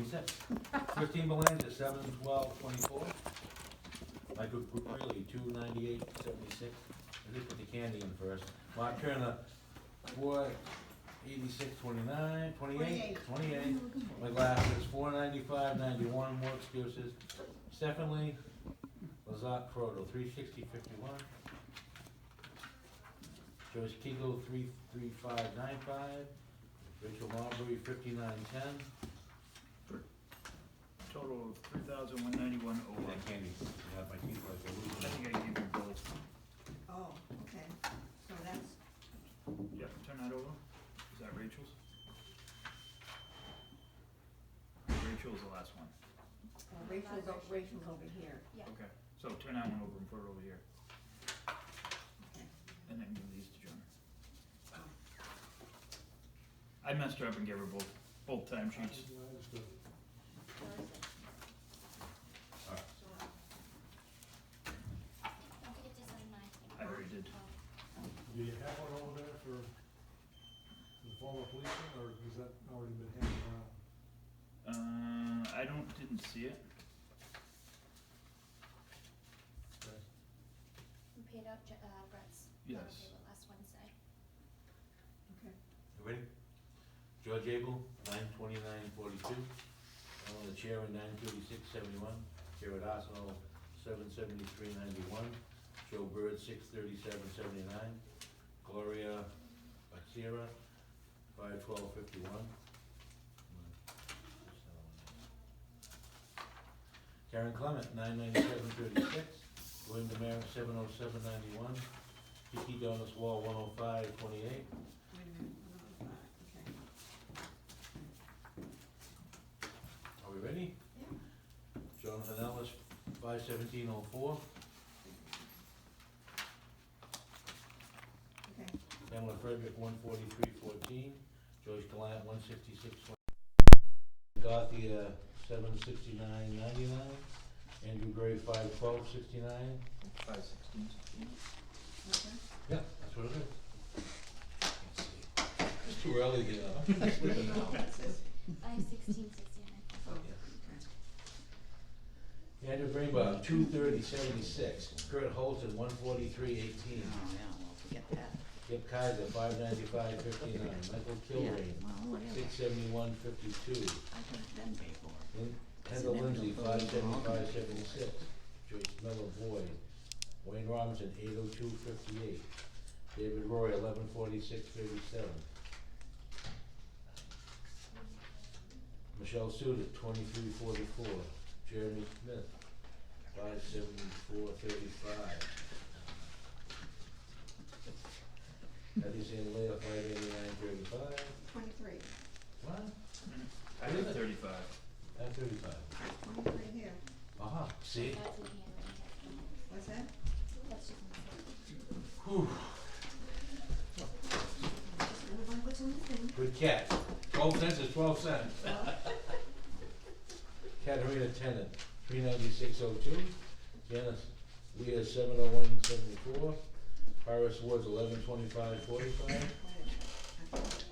26. Christine Belange, 7/12/24. Michael Really, 298.76. I just put the candy in first. Mark Turner, 486.29, 28. My glasses, 495.91. More excuses. Stephanie Lazat Proto, 360.51. Joyce Kegel, 335.95. Rachel Marbury, 59.10. Total of 3,191.01. That candy, I have my teeth like a I loser. think I gave you both. Oh, okay, so that's, Yep, turn that over. Is that Rachel's? Rachel's the last one. Rachel's over here. Yeah. Okay, so turn that one over and put it over here. Okay. And then give these to John. Oh. I messed her up and gave her both time sheets. Alright. Don't forget to sign mine. I already did. Do you have one over there for the former policeman, or has that already been handed around? I didn't see it. Okay. We paid out Brett's. Yes. payroll last Wednesday. Okay. You ready? George Abel, 929.42. Ellen the Chair, 936.71. Jared Arsenal, 773.91. Joe Bird, 637.79. Gloria Baxira, 512.51. Karen Clement, 997.36. William Demaris, 707.91. Kiki Donis Wall, 105.28. Wait a minute, 105, okay. Are we ready? Yeah. Jonathan Ellis, 517.04. Okay, Pamela Frederick, 143.14. Joyce Gallant, 166. Gothia, 769.99. Andrew Gray, 512.69. 5/16. okay. Yeah, that's what it is. It's too early to get up. I'm sleeping now. What's this? I have 1669. Oh, okay. Andrew Greenbaum, 230.76. Kurt Holton, 143.18. Oh, yeah, well, forget that. Kip Kaiser, 595.59. Michael Kilrain, Well, whatever. 671.52. I could have been paid for. Kendall Lindsay, 575.76. Joyce Miller Boyd. Wayne Robinson, 802.58. David Roy, 1146.37. Michelle Suter, 2344. Jeremy Smith, 574.35. Eddie St. Leah, 589.35. 23, What? I have 35. At 35. 23 here. Aha, see? That's in handwriting. What's that? That's just in the Whew. Just gonna find what's in the thing. Good catch. 12 cents is 12 cents. Katarina Tennant, 396.02. Janice Leah, 701.74. Horace Woods, 1125.45. Wait a minute. Oh, okay.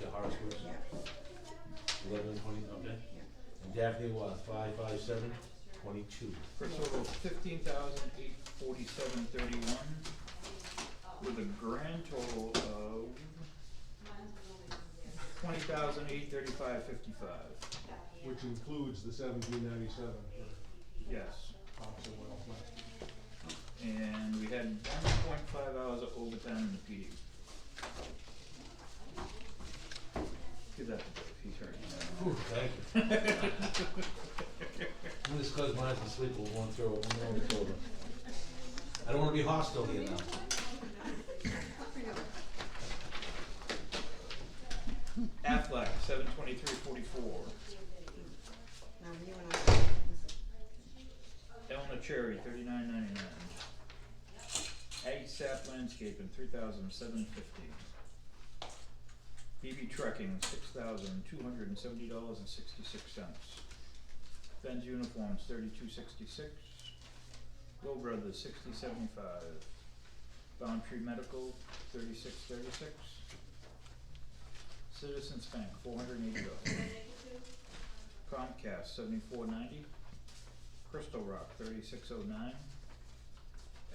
Yeah, Horace Woods, Yeah, 1120, okay. yeah. And Daphne Wath, 557.22. For a total of 15,847.31, with a grand total of 20,835.55. Which includes the 1797 for Yes, Thompson Well Plant. and we had 1.5 hours of overtime in the PD. Give that to Dave, he's hurt. Whew, thank you. I'm just close my eyes and sleep, we won't throw it, we won't throw it. I don't wanna be hostile here now. Aflac, 723.44. Now, you and I, Elna Cherry, 39.99. ASAP Landscaping, 3,750. BB Trucking, $6,270.66. Ben's Uniforms, 32.66. Will Brothers, 60.75. Boundtree Medical, 36.36. Citizens Bank, $480. Comcast, $74.90. Crystal Rock, $36.09.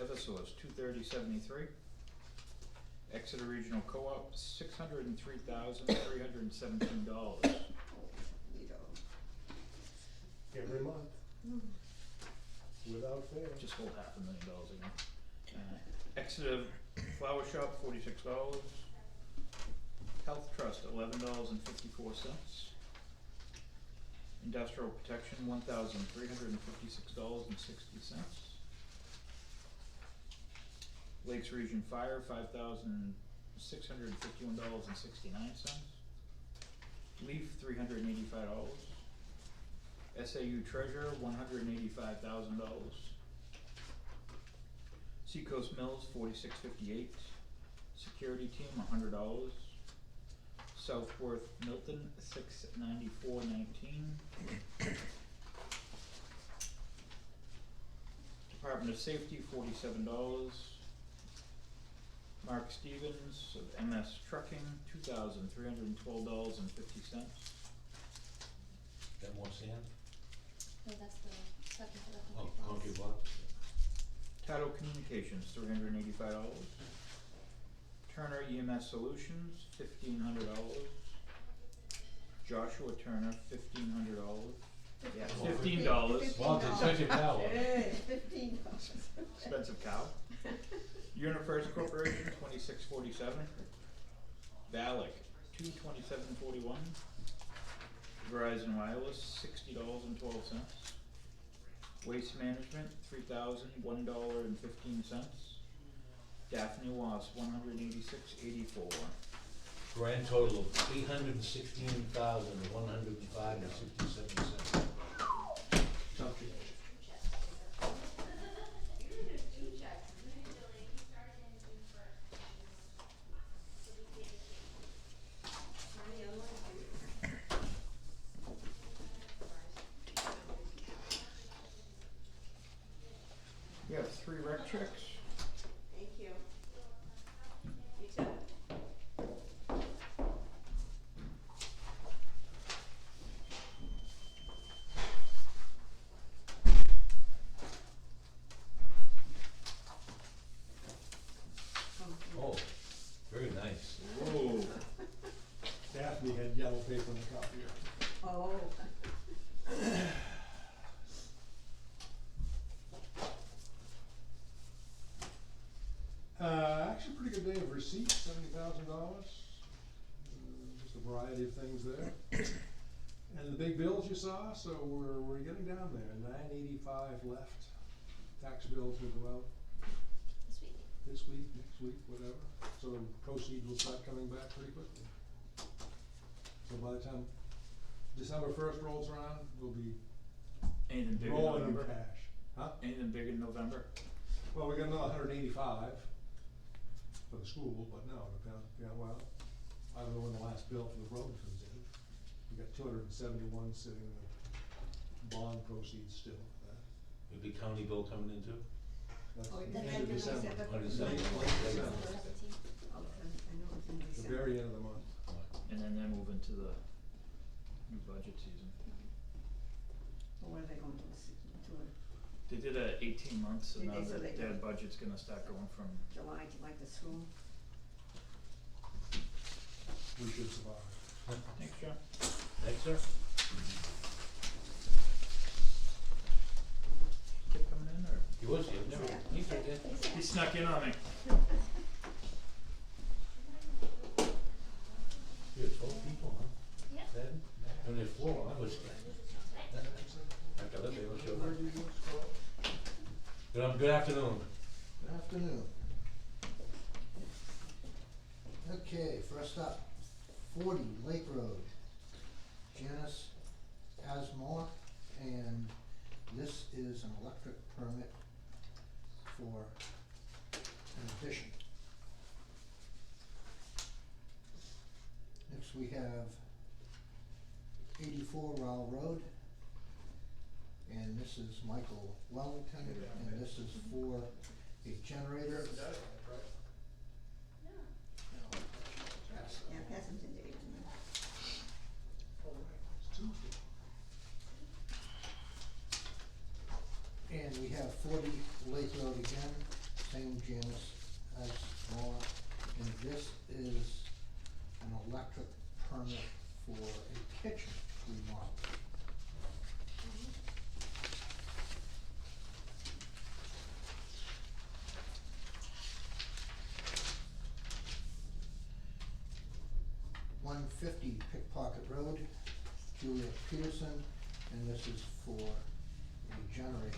Eversource, $230.73. Exeter Regional Co-op, $603,317. Neato. Every month, Mm. without fail. Just hold $500,000 again. Exeter Flower Shop, $46. Health Trust, $11.54. Industrial Protection, $1,356.60. Lakes Region Fire, $5,651.69. Leaf, $385. SAU Treasurer, $185,000. Seacoast Mills, $46.58. Security Team, $100. Southworth Milton, $694.19. Department of Safety, $47. Mark Stevens of MS Trucking, $2,312.50. Got more sand? No, that's the second to the Oh, hundred concrete bucks. block? Title Communications, $385. Turner EMS Solutions, $1,500. Joshua Turner, $1,500. Yeah, $15. Well, it's such a power. Hey, $15. Expensive cow. UniFirst Corporation, $26.47. Valak, $227.41. Verizon Wireless, $60.12. Waste Management, $3,001.15. Daphne Was, $186.84. Grand total of $816,105.67. Tough change. We have 3 rec checks. Thank you. You too. Oh, very nice. Whoa. Daphne had yellow paper in the copier. Oh. Actually, pretty good day of receipts, $70,000. Just a variety of things there. And the big bills you saw, so we're getting down there, $985 left. Tax bills will go out This week. this week, next week, whatever. So the proceeds will start coming back pretty quickly. So by the time December 1st rolls around, we'll be Anything big in rolling in November? cash. Huh? Anything big in November? Well, we got another 185 for the school, but no, well, I don't know when the last bill for the road comes in. We got 271 sitting in the bond proceeds still for that. The big county bill coming in too? That's Oh, the that's end of in December. December. Oh, December. Late December. 17. Oh, I know it's in The December. very end of the month. And then they move into the new budget season. Well, what are they going to do? They did 18 months, and Did now they? So they- their budget's gonna start going from, July to like the school? We should survive. thanks, John. Thanks, sir. Kid coming in, or? He was here, never, Yeah. he's right there. He snuck in on me. You had 12 people, huh? Yep. 7? And there's 4, I was. After that, they will show up. Good afternoon. Good afternoon. Okay, first up, 40 Lake Road, Janice Asmore, and this is an electric permit for an addition. Next we have 84 Rowell Road, and this is Michael Wellington, and this is for a generator. Pass it. Yeah, pass them to Dave. Oh, right. It's 2 40 Lake Road again, same Janice as Laura, and this is an electric permit for a kitchen remodel. .150 Pickpocket Road, Juliet Peterson, and this is for a generator.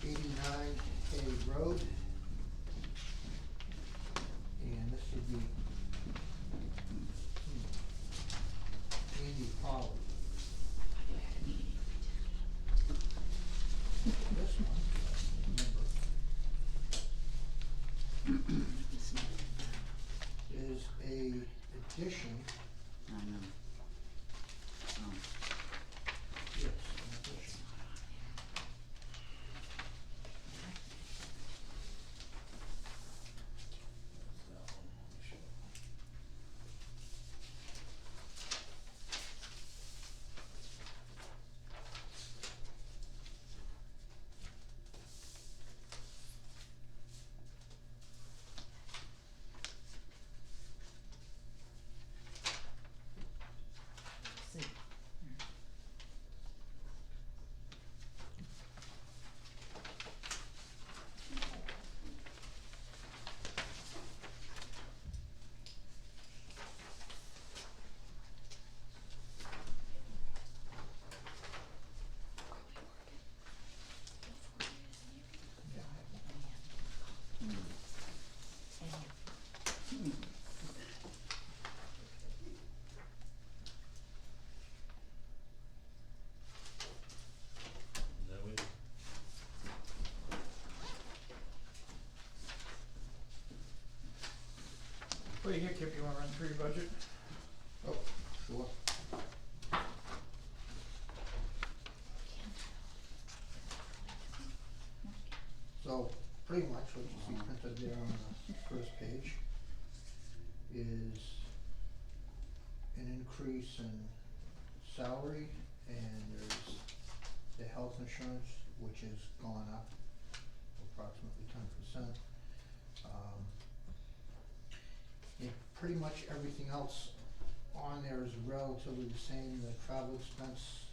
.89 Hay Road, and this would be Andy Polly. This one, remember, is a addition. I know. Oh, Yes, an addition. see. Yeah, I have one. Is that what? Well, you get Kip, you wanna run through your budget? Oh, sure. So, pretty much what you see printed there on the first page is an increase in salary, and there's the health insurance, which has gone up approximately 10%. And pretty much everything else on there is relatively the same. The travel expense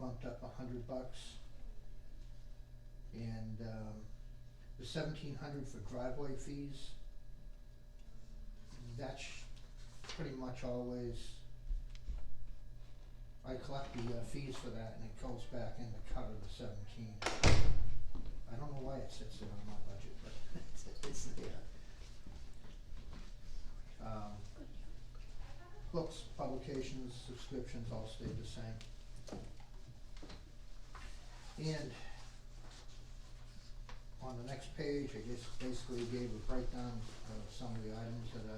bumped up $100. And the 1,700 for driveway fees, that's pretty much always, I collect the fees for that and it goes back in to cover the 17. I don't know why it sits there on my budget, but it's there. Books, publications, subscriptions all stayed the same. And on the next page, I just basically gave a breakdown of some of the items that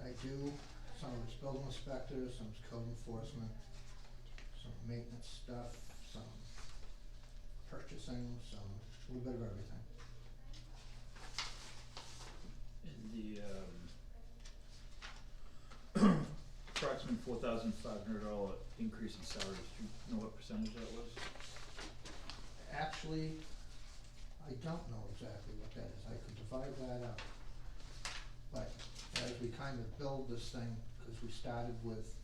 I do. Some of it's building inspector, some is code enforcement, some maintenance stuff, some purchasing, some, a little bit of everything. And the, approximate $4,500 increase in salaries, do you know what percentage that was? Actually, I don't know exactly what that is. I could divide that up. But as we kind of build this thing, because we started with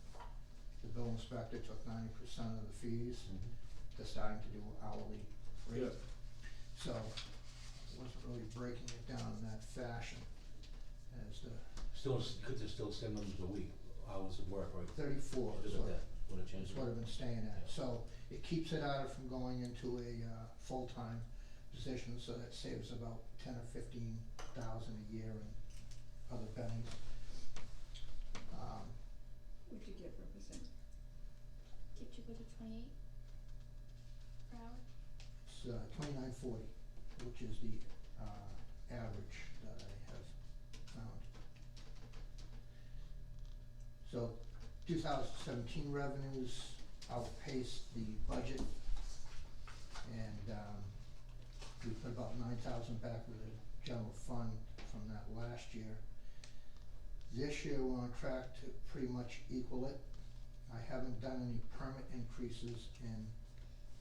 the bill inspector took 90% of the fees, they're starting to do hourly rate. Yeah. So, I wasn't really breaking it down in that fashion as the Still, could you still send them a week, hours of work, right? 34 is Just what, like that, would have changed. is what I've been staying at. So, it keeps it out of from going into a full-time position, so that saves about 10 or 15,000 a year in other pennies. What'd you get for percent? Did you go to 28 per hour? It's 29.40, which is the average that I have found. So 2017 revenues outpaced the budget, and we put about 9,000 back with the general fund from that last year. This year, we're on track to pretty much equal it. I haven't done any permit increases in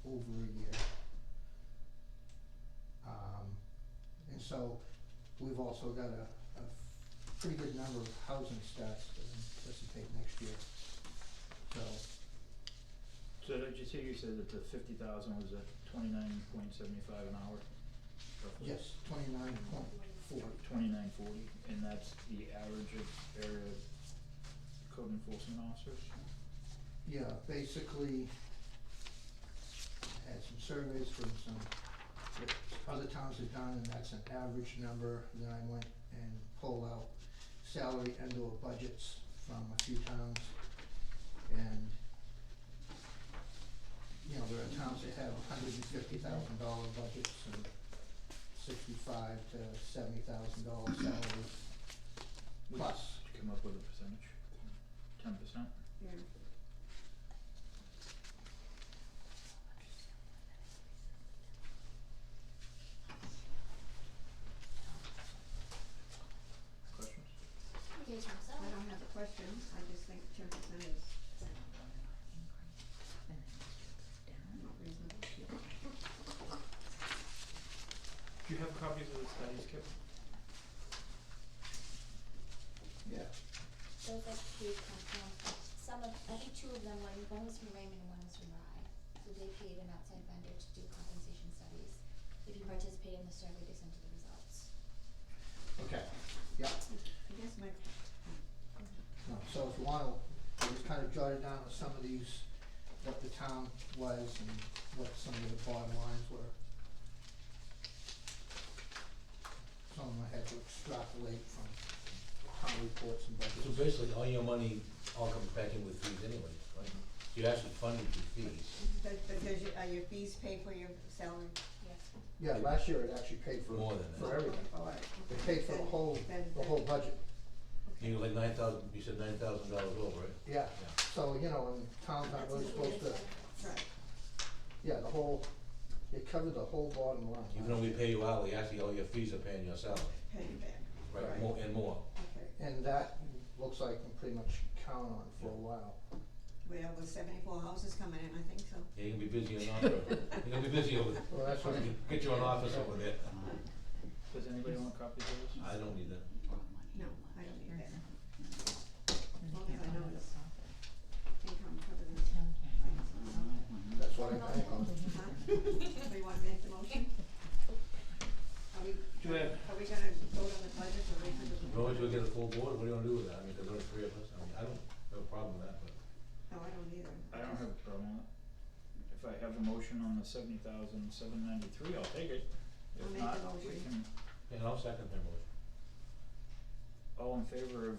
over a year. And so, we've also got a pretty good number of housing starts to anticipate next year. So did you say you said that the 50,000 was at 29.75 an hour? roughly? Yes, 29.4. 29.40, and that's the average of area code enforcement officers? Yeah, basically, had some surveys from some that other towns have done, and that's an average number. Then I went and pulled out salary and/or budgets from a few towns. And, you know, there are towns that have $150,000 budgets and $65,000 to $70,000 salaries. Plus, Did you come up with a percentage? 10%? Yeah. Questions? Okay, so I don't have a question, I just think 10% is not reasonable. Do you have copies of the studies, Kip? yeah, those are two compounds. Some of, I think two of them, one was from Raymond and one was from Rye. So they paid an outside vendor to do compensation studies. If you participate in the survey, they send you the results. okay, yeah. I guess my, No, so if you wanna, I just kinda jotted down some of these, what the town was and what some of the bottom lines were. Some of them I had to extrapolate from town reports and budgets. So basically, all your money all comes back in with fees anyway, right? You actually funded your fees. but does your, are your fees pay for your salary? Yes. Yeah, last year it actually paid for, More than that. for everything. Oh, all right. It paid for the whole, budget, You were like you said $9,000 over, right? yeah. Yeah. So, you know, and towns aren't really supposed to, Right, yeah, the whole, it covered the whole bottom line. Even though we pay you hourly, actually all your fees are paying your salary, pay you back, right? Right. More and more. okay. And that looks like I'm pretty much count on for a while. Well, with 74 houses coming in, I think so. Yeah, you're gonna be busy in office. You're gonna be busy over there. Well, that's what, Get you an office over there. Does anybody want copies of this? I don't need that. No, I don't need that. As long as I know it's income covered in things. that's what I bank on. Huh? Anybody wanna make the motion? Do we have- Are we gonna vote on the budget or wait for the? As long as we get a full board, what do you wanna do with that? I mean, there's only 3 of us. I mean, I don't have a problem with that, but. No, I don't either. I don't have a problem with it. If I have a motion on the 70,793, I'll take it. I'll If make not, the we motion. can, And I'll second that motion. all in favor of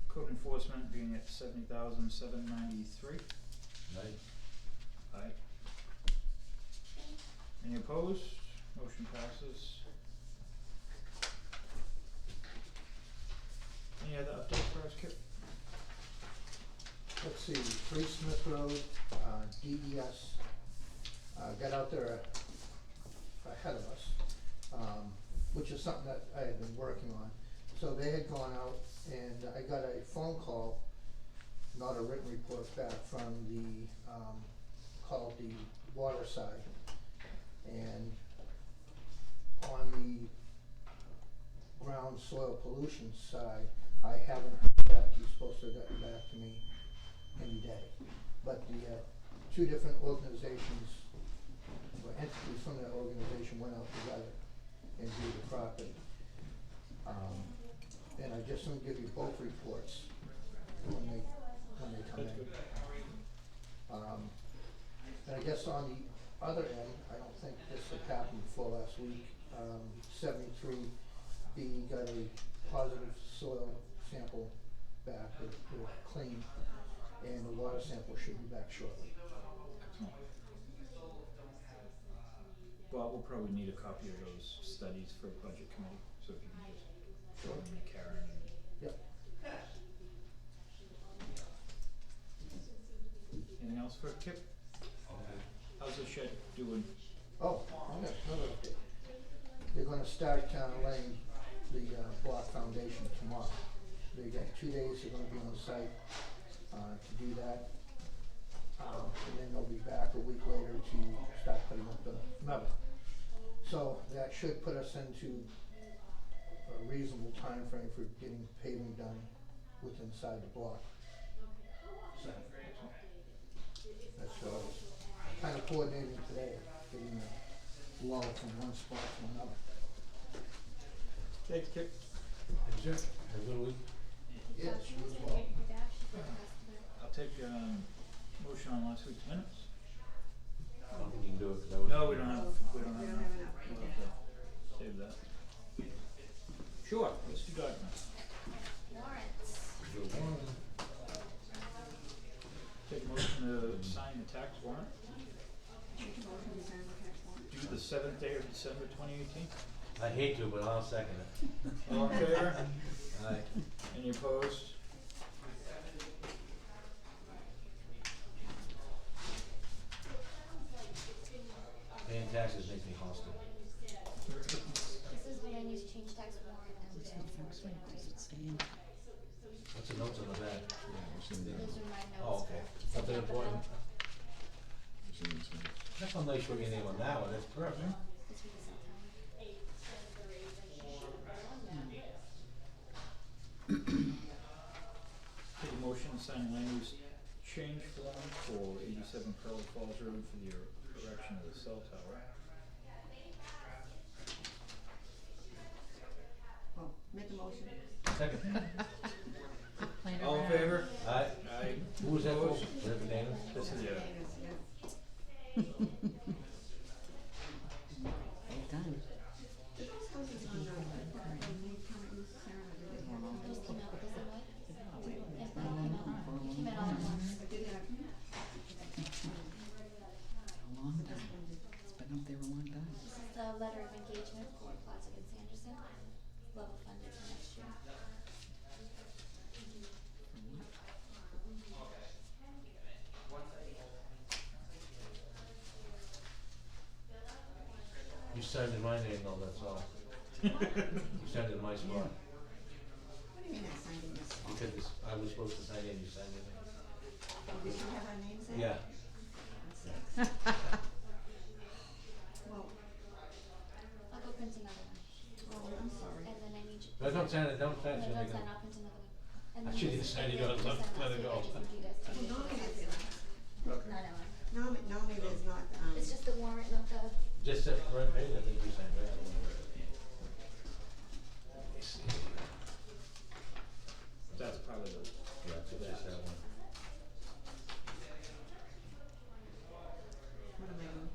code enforcement being at 70,793? Nice. Aye. Any opposed? Motion passes. Any other updates for us, Kip? Let's see, 3 Smith Road, DES, got out there ahead of us, which is something that I had been working on. So they had gone out and I got a phone call, not a written report back from the, called the water side. And on the ground soil pollution side, I haven't heard back. He's supposed to have gotten back to me any day. But the 2 different organizations, or entities from that organization went out together and viewed the property. And I just want to give you both reports when they come That's in. good. And I guess on the other end, I don't think this had happened before last week, 73B got a positive soil sample back, they're clean, and the water sample should be back shortly. Excellent. Bob will probably need a copy of those studies for budget committee, so if you can just show them to Karen and. Yep. Anything else for Kip? How's the shed doing? Oh, I got another update. They're gonna start laying the block foundation tomorrow. they got 2 days they're gonna be on site, to do that. And then they'll be back a week later to start putting up the metal. So that should put us into a reasonable time frame for getting paving done with inside the block. So, that's what I was kind of coordinating today, getting the wall from one spot to another. Thanks, Kip. Sure. Have a good week. Yes, So, you as can well. you take that for the customer? I'll take, motion on last week's minutes. I don't think you can do it, 'cause that was. No, we don't have enough. We don't have enough, We'll okay. have to save that. Sure, let's do documents. Warrants. Do one. Take a motion to sign the tax warrant, Make a motion to sign the tax warrant. due the 7th day of December 2018. I hate to, but I'll second it. All in favor? Aye. Any opposed? Paying taxes makes me hostile. This is when I use change tax warrant and What's the next one? Does it say in? What's the notes on the back? those are my notes. Oh, okay. for Something important? September. That's one nice put your name on that one, that's perfect. This week is September. Take a motion to sign land use change form for 87 Pearl Falls Road for the erection of the cell tower. Well, make a motion. Second. Playing All in around. favor? Aye. Aye. Who was that for? Opposed? Was that for Dana? This is, yeah. Yes. Well done. Did those houses on the, new current use, Sarah, did they have Those those? came out, this is what? Wait, Yes, they all came out. They came out all at once. I did have, A long time. It's been up there a long time. This is the letter of engagement for Plaza and Sanderson, level funded for next year. You signed in my name though, that's all. You signed in my spot. what do you mean I signed in this spot? Because it's, I was supposed to sign in, you signed in. Oh, did you have our names there? Yeah. Well, I'll go print another one, oh, I'm sorry. and then I need you. But don't sign it, don't sign No, it. don't sign, I'll print another one. And I then shouldn't this- have signed it, and then I'll this let and it go. I just need you guys to Well, do normally this. it's, No, normally there's not, it's just the warrant, not the, Just set front page, I think you signed, right? That's probably the, Yeah, it's just that one. what am I doing?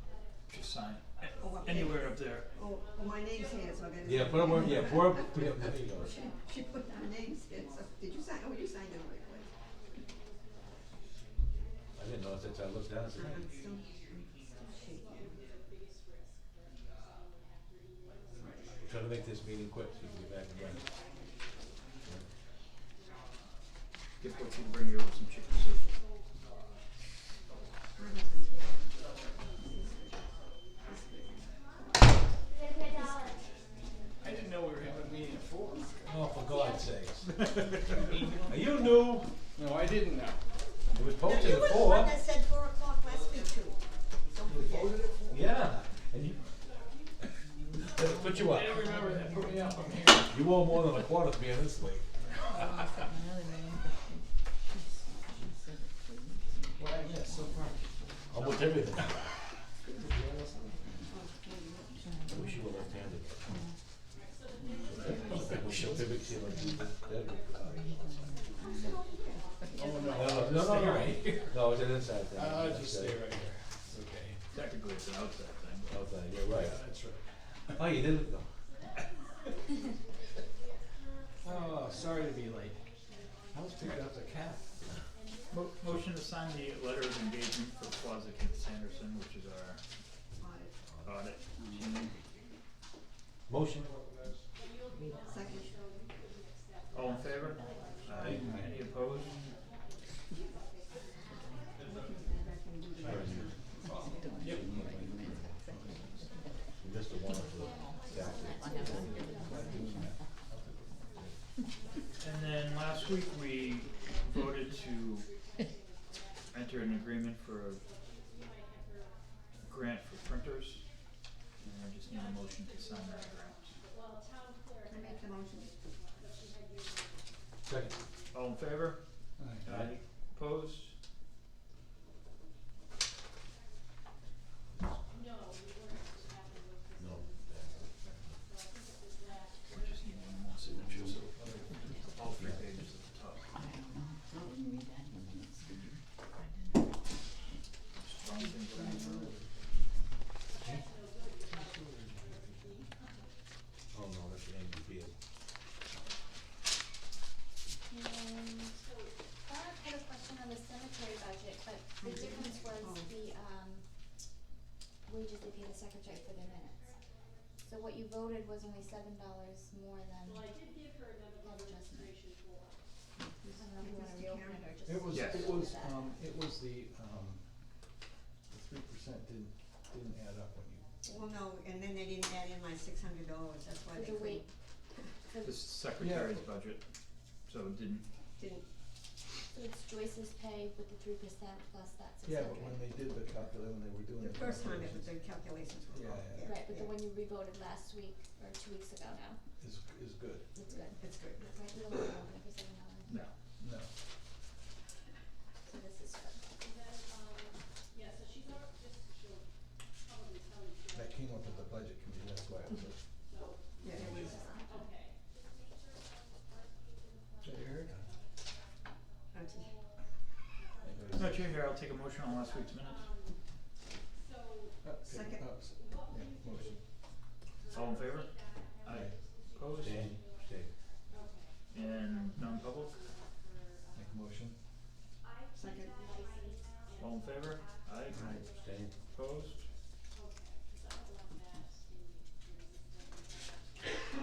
just sign Oh, up there. anywhere up there. Oh, well, my name's here, so I gotta. Yeah, sign put them it. where, yeah, pour, yeah, there you go. She put our names here, so, did you sign, oh, you signed it right away. I didn't know, since I looked down, I said, I'm hey. still shaking. Trying to make this meeting quick so you can get back and run. Get what you bring you over some chicken soup. My husband's here. I didn't know we were having a meeting at 4. Oh, for God's sakes. You knew, No, I didn't know. it was No, posted you at were the 4. one that said 4 o'clock last week too. Don't forget. Yeah, and you, put you up. I didn't remember that. Put me up. I'm here. You owe more than a quarter to me in this week. What I missed so far. Almost everything. I wish you were left-handed. I wish your pivot seal like you. Oh, no. No, Stay no. right here. No, it's an inside thing. I'll That's just good. stay right here. It's okay. Technically, it's an outside thing. Okay, you're right. Yeah, that's right. Oh, you didn't? No. Oh, sorry to be late. I was picking up the cat. Motion to sign the letter of engagement for Plaza Sanderson, which is our audit. Motion? Second. All in favor? Aye. Any opposed? You missed the one for the statute. And then last for a grant for printers, and I just need a motion to sign that grant. I make the motion. Second. All in favor? Aye. Opposed? No. We just need one more signature, so all 3 pages at the top. I don't know. I didn't read that in the minutes, did you? Strong thing for me. Oh, no, that's the Andy Field. And Bob had a question on the cemetery budget, but the difference was the, wages they pay the secretary for their minutes. So what you voted was only $7 more than the adjustment. I don't know if you wanna reopen it or just. Yes. It was the 3% didn't add up when you. Well, no, and then they didn't add in my $600, that's why For they the weight. couldn't, This is secretary's budget, so it didn't, didn't, So it's Joyce's pay with the 3% plus that 600. Yeah, but when they did the calculation, when they were doing the the first time it was, calculations, the calculations were Yeah, wrong, yeah. yeah. Right, but the yeah. one you re-voted last week, or 2 weeks ago now, is good. it's good. It's good. Right, we don't want to open it for $7. no. No. So this is good. That came up with the budget committee, that's why it was. Yeah, it was, Have you heard? okay. No change here, I'll take a motion on last week's minutes. Second. Yeah, motion. All in favor? Aye. Opposed? Stay. And non-public? Make a motion. Second. All in favor? Aye. Stay. Opposed?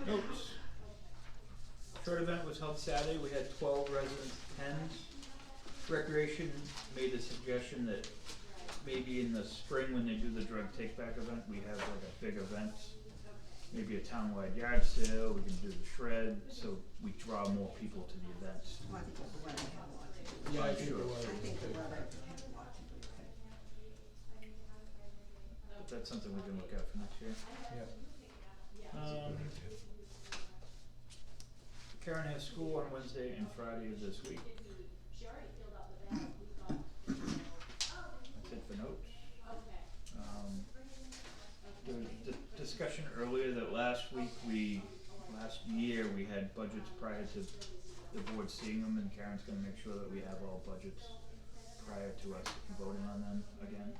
Notes. Short event was held Saturday, we had 12 residents attend. Recreation made the suggestion that maybe in the spring when they do the drug take-back event, we have like a big event. Maybe a townwide yard sale, we can do the shred, so we draw more people to the events. Well, I think the weather had a lot to do with it. Yeah, I I'm think sure. the I weather think the was weather good. had a lot to do with it. But that's something we can look at for next year. Yeah. Karen has school on Wednesday and Friday of this week. That's it for notes. There was discussion earlier that last year we had budgets prior to the board seeing them, and Karen's gonna make sure that we have all budgets prior to us voting on them again.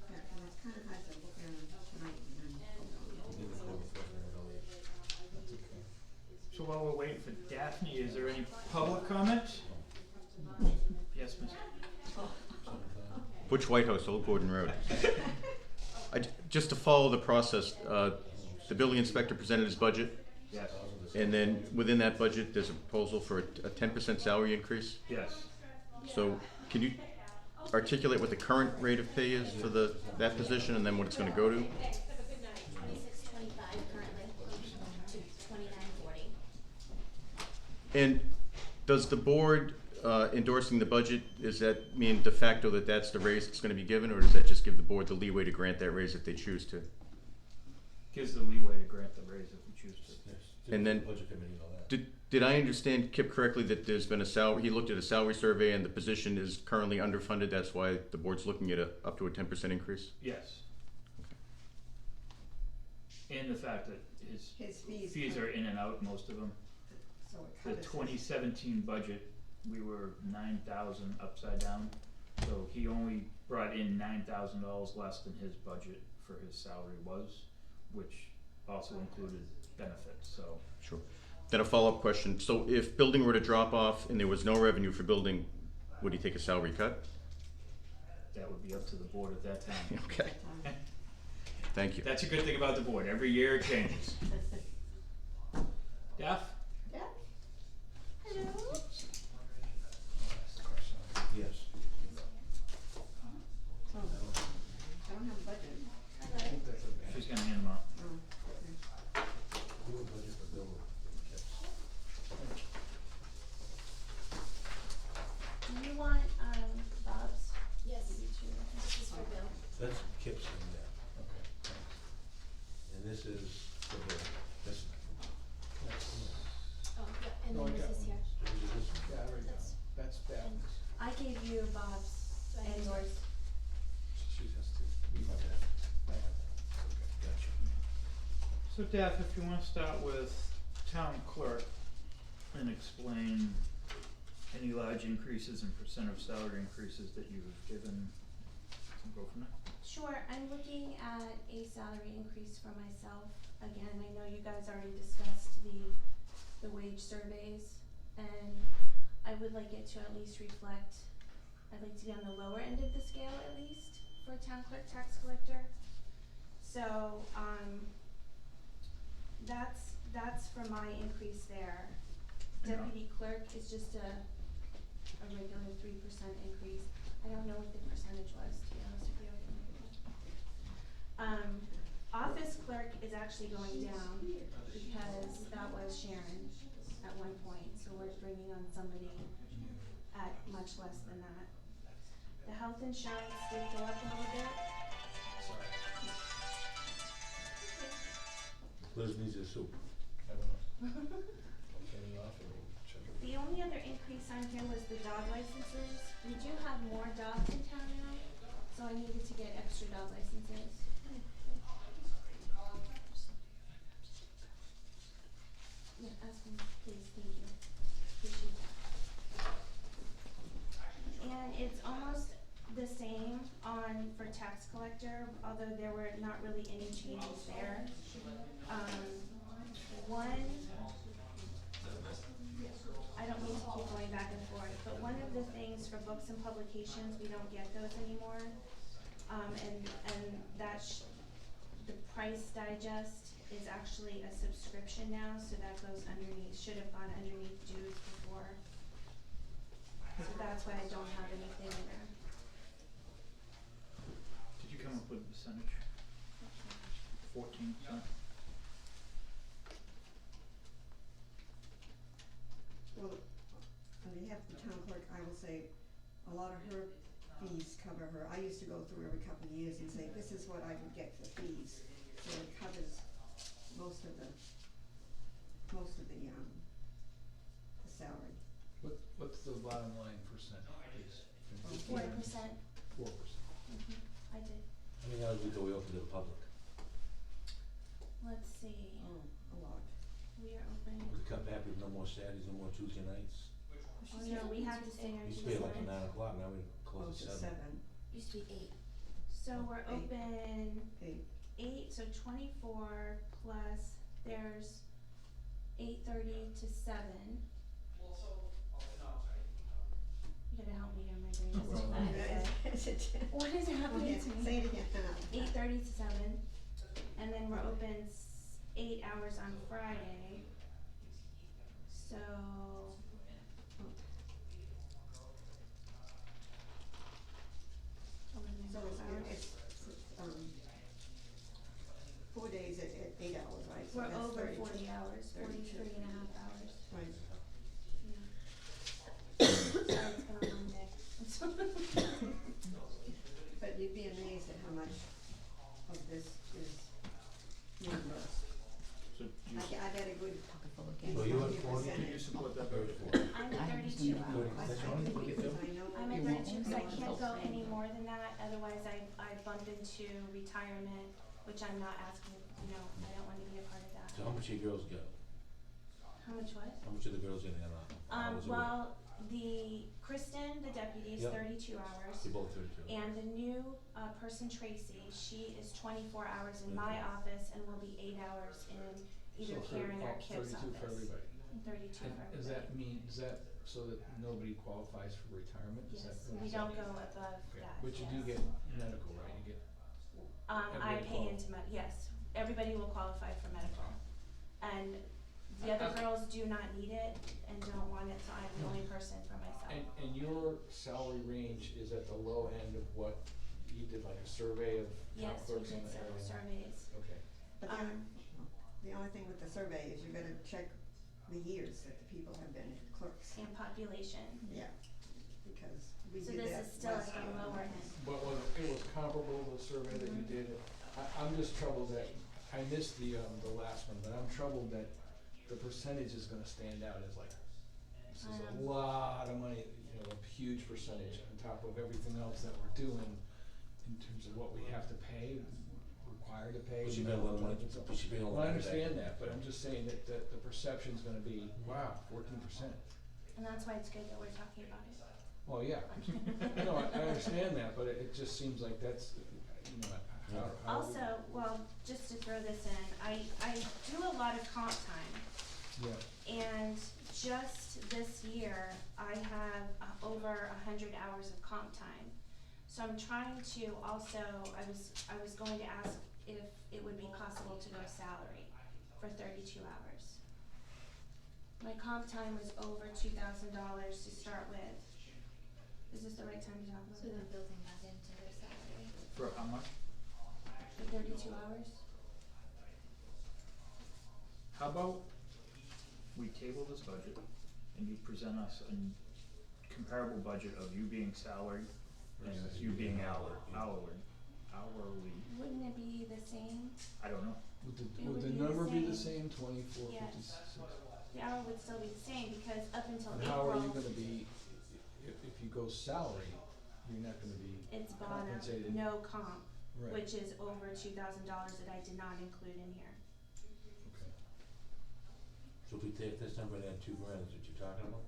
Yeah, and it's kinda hard to look at them tonight and then hold on. That's okay. So while we're waiting for Daphne, is there any public comment? Yes, Ms. Butch Whitehouse, Old Gordon Road. Just to follow the process, the building inspector presented his budget, Yes. and then within that budget, there's a proposal for a 10% salary increase. Yes. So can you articulate what the current rate of pay is for that position, and then what it's gonna go to? 26.25 currently to 29.40. And does the board endorsing the budget, does that mean de facto that that's the raise that's gonna be given, or does that just give the board the leeway to grant that raise if they choose to? Gives the leeway to grant the raise if we choose to. And then- Budget committee and all that. Did I understand Kip correctly that there's been he looked at a salary survey and the position is currently underfunded, that's why the board's looking at up to a 10% increase? Yes. And the fact that his His fees. fees are in and out, most of them. So it The covers. 2017 budget, we were 9,000 upside down, so he only brought in $9,000 less than his budget for his salary was, which also included benefits, so. Sure. Then a follow-up question, so if building were to drop off and there was no revenue for building, would he take a salary cut? That would be up to the board at that time. Okay, thank you. That's a good thing about the board, every year it changes. Daph? Yeah, Hello? Yes. so, I don't have a budget. I think that's okay. She's gonna hand them out. Oh, okay. Do a budget for Bill. Do you want, Bob's So Daph, if you wanna start with town clerk and explain any large increases and percent of salary increases that you've given, and go from there. Sure, I'm looking at a salary increase for myself. Again, I know you guys already discussed the wage surveys, and I would like it to at least reflect, I'd like to be on the lower end of the scale at least for a town clerk tax collector. So, that's for my increase there. Yeah. Deputy clerk is just a regular 3% increase. I don't know what the percentage was, to be honest with you. Office clerk is actually going down because that was Sharon at one point, so we're bringing on somebody at much less than that. The health insurance did go up a little bit. Liz needs a soup. I don't know. Getting off and check it. The only other increase on here was the dog licenses. We do have more dogs in town now, so I needed to get extra dog licenses. Yeah, ask me, please, thank you. Appreciate that. And it's almost the same for tax collector, although there were not really any changes there. I don't mean to keep going back and forth, but one of the things for books and publications, we don't get those anymore. And the Price Digest is actually a subscription now, so that goes underneath, should have gone underneath dues before. So that's why I don't have anything in there. Did you come up with a percentage? 14%? Well, on behalf of the town clerk, I will say a lot of her fees cover her. I used to go through every couple of years and say, this is what I would get for fees. So it covers most of the salary. What's the bottom line percent, please? 40%. 4%. I did. How many hours do we open to the public? Let's see, Oh, a lot. we are open. We cut back with no more Saturdays, no more Tuesday nights. Oh, no, we have to stay on Used to Tuesday be like at nights. 9 o'clock, now we close Close at to 7. 7, Used to be 8. So we're 8. open 8. 8, so 24 plus there's 8:30 to 7. You gotta help me here, my brain is Well, bad. What is happening to me? Say it again. 8:30 to 7, and then we're open 8 hours on Friday. So So it's 4 days at 8 hours, right? So we're that's over 32. 40 hours, 32. 43 and a half hours. Right. Yeah. Sorry, it's been a long day. But you'd be amazed at how much of this is reimbursed. So do you, I bet a good Pocket full of So candy. you at 40? do you support that? Very I'm at 32 hours. That's I all do you get because to? I know. I'm at You won't 32 because I want can't to. go any more than that, otherwise I bump into retirement, which I'm not asking, I don't want to be a part of that. So how much your girls get? How much what? How much are the girls getting hours a week? Well, Kristen, the deputy, is Yep. 32 hours. You're both 32. And the new person, Tracy, she is 24 hours in my office and will be 8 hours in either Karen or Kip's office. 32 for everybody. 32 for And everybody. does that mean, is that so that nobody qualifies for retirement? Is Yes, that what we is don't that? go above Okay. that. But you do yes. get medical, right? You get, I everybody pay into yes, everybody will qualify for medical. And the other girls do not need it and don't want it, so I'm the only person for myself. and your salary range is at the low end of what you did, like a survey of town Yes, we clerks in did the several area? surveys. Okay. But the only thing with the survey is you better check the years that the people have been clerks. And population. Yeah, because we So did this that is still last at the year. lower end. But it was comparable to the survey that you did. I'm just troubled that, I missed the last one, but I'm troubled that the percentage is gonna stand out as like, this is a lot of money, a huge percentage on top of everything else that we're doing in terms of what we have to pay. required to pay. But she you paid a know, lot of money, and so- but she paid a lot of Well, I money back. understand that, but I'm just saying that the perception's gonna be, wow, 14%. And that's why it's good that we're talking about it. Well, yeah, no, I understand that, but it just seems like that's, you know, how. Also, well, just to throw this in, I do a lot of comp time. Yeah, And just this year, I have over 100 hours of comp time. So I'm trying to also, I was going to ask if it would be possible to go salary for 32 hours. My comp time was over $2,000 to start with. Is this the right time to talk about So that? they're building that into their salary. For how much? For 32 hours? How about we table this budget and you present us a comparable budget of you being salaried and you being hourly. Wouldn't it be the same? I don't know. would It the would be the number be the same. same, 24, Yes. 56? The hour would still be the same because up until And April, how are you gonna be, if you go salary, you're not gonna be it's bottom, compensated? no comp, Right, which is over $2,000 that I did not include in here. okay. So if we take this number and add $2,000, that's what you're talking about?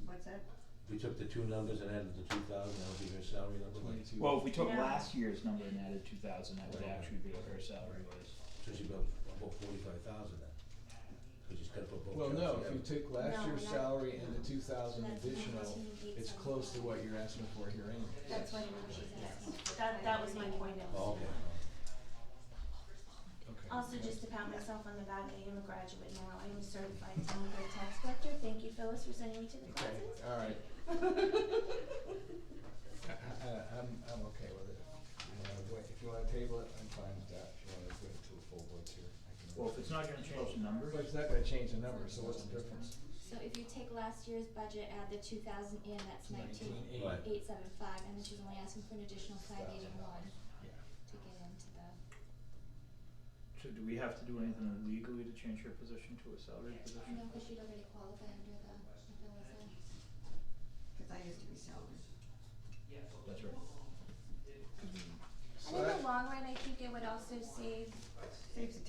What's that? If we took the two numbers and added the 2,000, that would be her salary number? 22. Well, if we took No. last year's number and added 2,000, that would Right. actually be what her salary was. So she'd be about 45,000 then? Cause she's gotta put both Well, jobs no, if together. you take last No, year's not- salary and the 2,000 That's additional, 19,875. it's close to what you're asking for here anyway. That's what she's asking. That was my point of. Oh, okay. Okay. Also, just to pat myself on the back, I am a graduate now. I am a certified town clerk tax collector. Thank you, Phyllis, for sending me to the Okay, classes. alright. I'm okay with it. If you wanna table it, I'm fine with that. If you wanna do it to a full board here, I can. Well, if it's not gonna change the numbers, But it's not gonna change the number, so what's the difference? So if you take last year's budget, add the 2,000 in, that's 19,800. Right. 19,875, and then she's only asking for an additional 581 Yeah. to get into the. so do we have to do anything legally to change her position to a salaried position? No, because she'd already qualify under the FLSA. Cause I used to be salaried. That's right. And in the long run, I think it would also save Saves the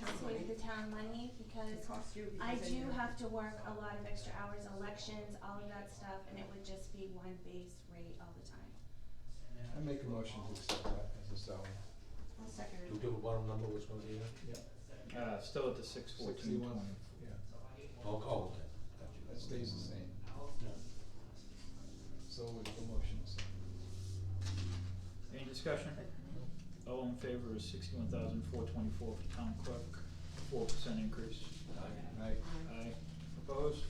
town money. money because It costs you I because do then you're- have to work a lot of extra hours, elections, all of that stuff, and it would just be one base rate all the time. I make a motion to accept that as a salary. I'll second Do we it. give a bottom number, what's gonna be there? Yeah. Still at the 614.20. Yeah, Oh, okay. Got you. that stays the same. So with the motions. Any discussion? All in favor is 61,424 for town clerk, 4% increase. Right, Aye. Opposed?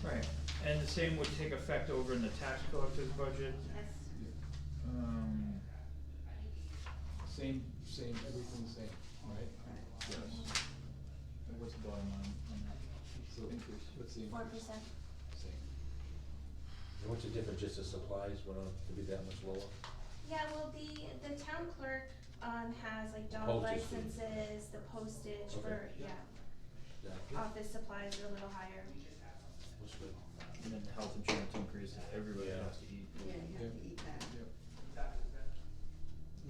Right, and the same would take effect over in the tax collector's budget. Yes. same, everything same, right? Yes. And what's the bottom line on that? So Increase. what's the increase? 4%. Same. And what's the difference, just the supplies went on to be that much lower? Yeah, well, the town clerk, has like dog Postage fee. licenses, the postage for, Okay. yeah, Yeah. office supplies are a little higher. What's good? And then the health insurance increase, everybody Yeah. has to eat. Yeah, you have to Yep. eat that. Yep.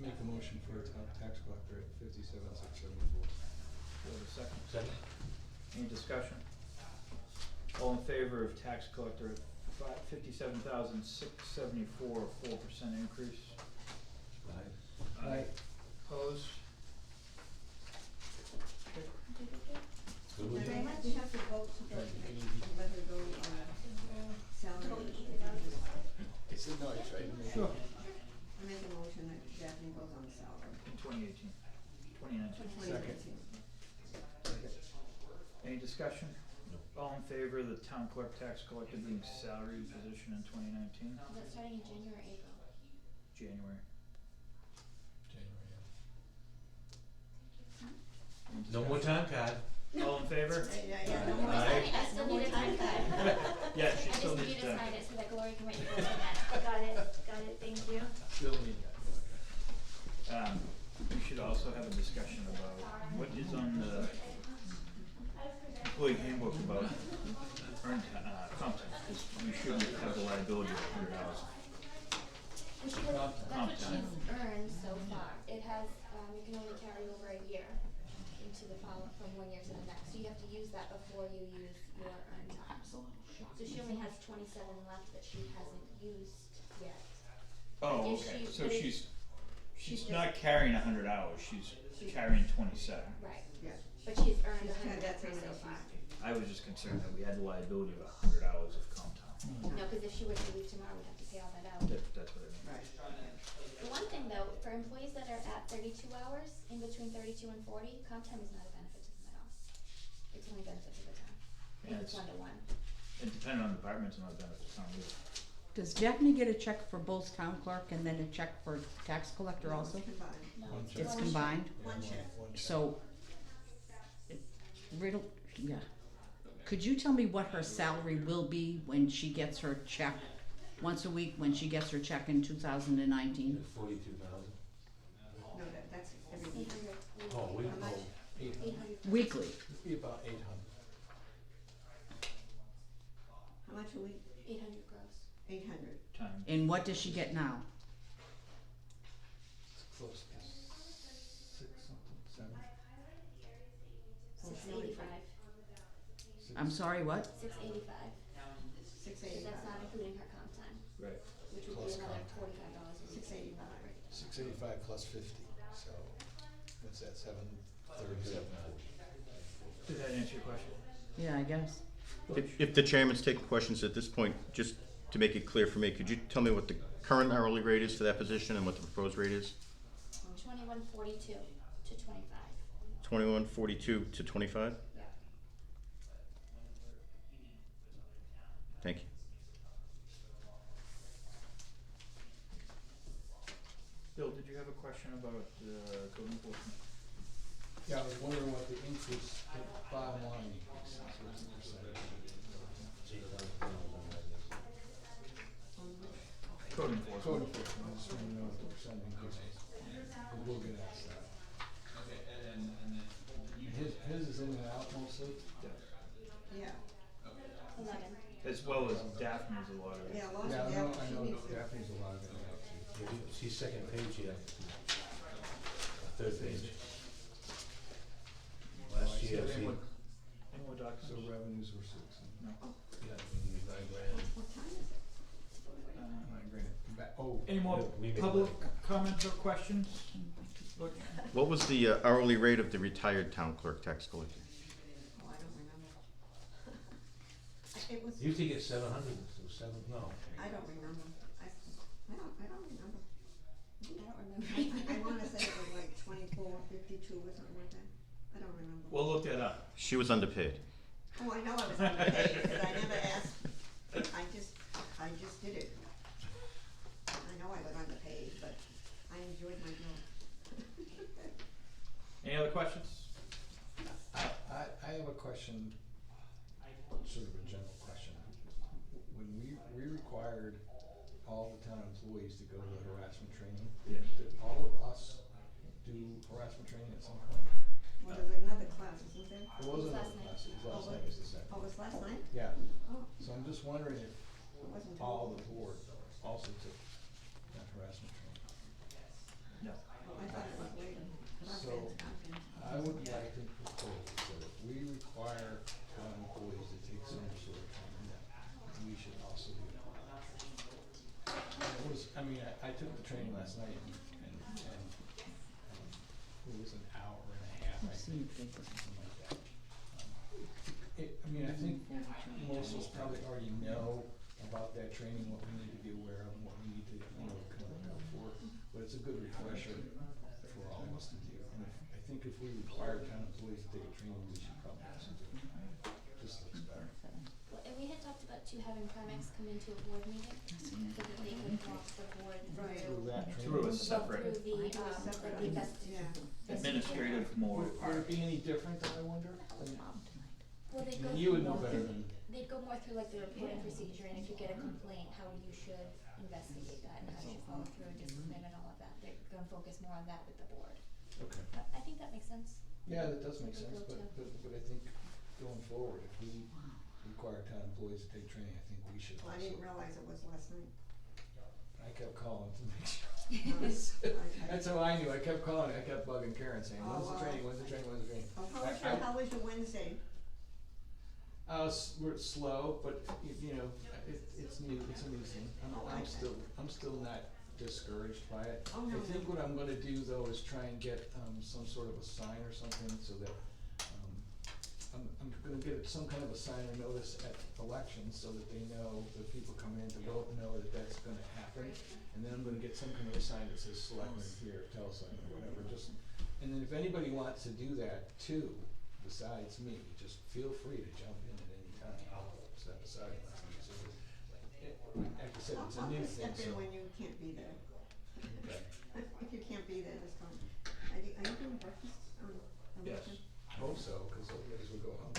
Make a motion for a town tax collector at 57,674. Do we have a second? Second? Any discussion? All in favor of tax collector at 57,674, 4% increase? Aye. Aye. Opposed? Good But with Very you? much. we have to vote to let her go, salary. Go eat it out. It's a noise, right? Sure. I make a motion that Daphne goes on salary. In 2018, 2019. Second. 2019. Any discussion? No. All in favor of the town clerk tax collector being salaried position in 2019? Is that starting in January or April? January. January, Any No more discussion? time card. All in favor? Yeah, no more Aye. I still need a time card. Yeah, she I still just need needs you to that. sign it so that Glory can write your vote on that. Got it, thank you. Still need that, okay. We should also have a discussion about what is on the employee handbook about earned, comp time, because we shouldn't have the liability of $100. Well, she has, that's Comp what time. she's earned so it has, you can only carry over a year into the from 1 year to the next, so you have to use that before you use your earned time. So she only has 27 left that she hasn't used yet. Oh, If okay, she- so if- she's She's not carrying 100 hours, she's carrying 27. Right, Yeah. but she's earned She's 100 that's hours how so many far. I was just concerned that we had the liability of 100 hours of comp time. No, cause if she were to leave tomorrow, we'd have to pay all that out. That's what I mean. Right. The one thing though, for employees that are at 32 hours, in between 32 and 40, comp time is not a benefit to them at all. It's only benefit to the town, Yeah, if it's it's- 1-to-1. And depending on the departments, and not benefits to town either. Does Daphne get a check for both town clerk and then a check for tax collector also? Combined. No, One it's check. It's one combined? One check. So, riddle, yeah. Could you tell me what her salary will be when she gets her check, once a week, when she gets her check in 2019? 42,000. No, that's every week. 800. Oh, we, How much? 800. Weekly? It'd be about 800. How much a week? 800 gross. 800. Time. And what does she get now? It's close to 6 something, 7. 685. I'm sorry, what? 685. But 685. that's not including her comp time, Right. which would Plus be another comp. $45 a week. 685. 685 plus 50, so what's that, 737? Did that answer your question? Yeah, I guess. If the chairman's taking questions at this point, just to make it clear for me, could you tell me what the current hourly rate is for that position and what the proposed rate is? 2142 to 25. 2142 to 25? Yeah. Thank you. Bill, did you have a question about code enforcement? Yeah, I was wondering what the increase, the bottom line increase is, what's the percentage? Code enforcement. Code enforcement, I just want to know what the percent increase is. We'll get asked that. His is in and out mostly? Yeah. 11. As well as Daphne's a lot of it. Yeah, a lot Yeah, of I know, that, I she know needs to. Daphne's a lot of it out too. See second page here. Third page. Last year, see, Any more So documents? revenues were 6. No. yeah, $9 grand. What time is it? Any more Yeah, we made public money. comments or questions? Look, What was the hourly rate of the retired town clerk tax collector? Oh, I don't remember. It was, Usually get 700, so 7, no. I don't remember. I don't remember. I don't remember. I wanna say it was like 2452 or something like that. I don't remember. we'll look that up. She was underpaid. Oh, I know I was underpaid, because I never asked, I just did it. I know I was underpaid, but I enjoyed my job. Any other questions? I have a question, sort of a general question. When we required all the town employees to go to the harassment training, Yeah. did all of us do harassment training at some point? Well, there's another class, isn't there? There was another last night. class, it was last Oh, night, was the second. Oh, it was last night? Yeah, Oh, so I'm just wondering if it wasn't. all the board also took that harassment training. No. Oh, I thought it was later. So, I would like to propose that if we require town employees to take some sort of training, that we should also do that. It was, I mean, I took the training last night and it was an hour and a half, I I've seen think, the paper. something like that. I mean, I think most of us probably already know about that training, what we need to be aware of, and what we need to, kind of look out for, but it's a good refresher for all of us to do. And I think if we require town employees to take a training, we should probably also do it. Just looks better. Well, and we had talked about having Primex come into a board meeting, so that they could walk the board Right. Through that training. Through a go separate through the, Separate, like the invest- yeah. administrative more Would part. it be any different, I wonder? Well, they go You would know more better through- than, They'd go more through like the reporting procedure, and if you get a complaint, how you should investigate that, and how you should follow through and discipline and all of that. They're gonna focus more on that with the board. okay. But I think that makes sense. Yeah, that does make They sense, go but I think going forward, if we require town employees to take training, I think we should Well, I also. didn't realize it was last night. I kept calling to make sure. That's how I knew, I kept calling, I kept bugging Karen saying, when's the Oh, training, when's the training, when's the training? Oh, I- how was your Wednesday? We're slow, but you know, it's new, it's a new thing. Oh, okay. I'm still not discouraged by it. Oh, no, I think no. what I'm gonna do though is try and get, some sort of a sign or something so that, I'm gonna get some kind of a sign or notice at elections so that they know, the people coming in to vote know that that's gonna happen. And then I'm gonna get some kind of a sign that says selectmen here, telesign or whatever, and then if anybody wants to do that too, besides me, just feel free to jump in at any time. I'll step aside. Like I said, it's a I'll new just thing, step in so. when you can't be there. Okay. If you can't be there, just come. Are you doing breakfast on the Yes, weekend? hope so, cause otherwise we'll go home.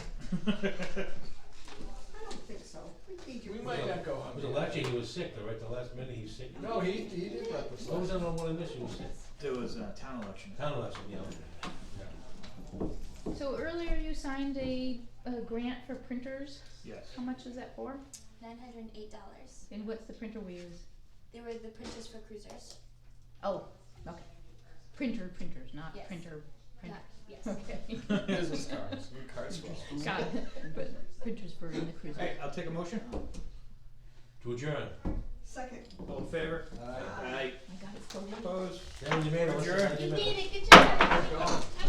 I don't think so. We feed you. We might not go home. It was election, he was sick though, right, the last minute he was sick. No, he did breakfast. What was that on one of this, he was sick? There was a town election. Town election, yeah. So earlier you signed a grant for printers. Yes. How much is that for? $908. And what's the printer we use? They were the printers for cruisers. Oh, okay. Printers, not Yes. printer. Not, yes. Okay. Business cards, cards swell. Got it. But printers for in the cruiser. Hey, I'll take a motion. To adjourn. Second. All in favor? Aye. Aye. I got it so late. Opposed? Then you made it. Adjourn. You made it, good